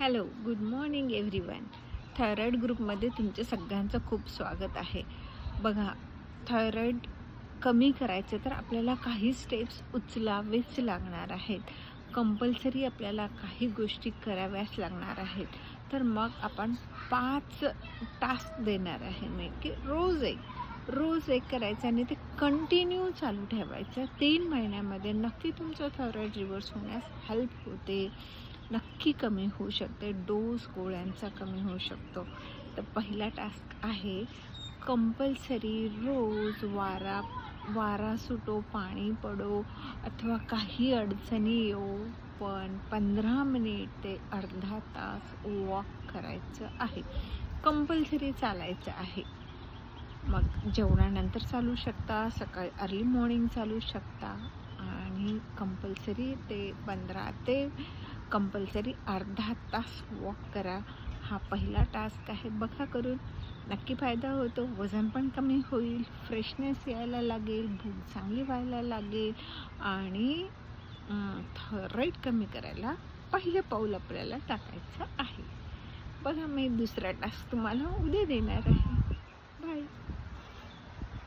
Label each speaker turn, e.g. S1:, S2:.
S1: Hello, good morning everyone. Thyroid ग्रुपमध्ये तुमच्या सगळ्यांचं खूप स्वागत आहे. बघा, थायरॉईड कमी करायचे तर आपल्याला काही स्टेप्स उचलावेच लागणार आहेत. कंपल्सरी आपल्याला काही गोष्टी कराव्याच लागणार आहेत. तर मग आपण 5 टास्क देणार आहे मी, की रोज एक करायचं आणि ते कंटिन्यू चालू ठेवायचं. 3 महिन्यामध्ये नक्की तुमचं थायरॉईड रिव्हर्स होण्यास हेल्प होते. नक्की कमी होऊ शकते. डोस गोळ्यांचा कमी होऊ शकतो. तर पहिला टास्क आहे, कंपल्सरी रोज वारा सुटो, पाणी पडो अथवा काही अडचणी येऊ, पण 15 मिनिट ते अर्धा तास वॉक करायचं आहे. कंपल्सरी चालायचं आहे. मग जेवणानंतर चालू शकता, सकाळी अर्ली मॉर्निंग चालू शकता आणि कंपल्सरी ते 15 ते कंपल्सरी अर्धा तास वॉक करा. हा पहिला टास्क आहे. बघा करून, नक्की फायदा होतो. वजन पण कमी होईल, फ्रेशनेस यायला लागेल, भूक चांगली व्हायला लागेल आणि थायरॉईड कमी करायला पहिलं पाऊल आपल्याला टाकायचं आहे. बघा, मी दुसरा टास्क तुम्हाला उद्या देणार आहे.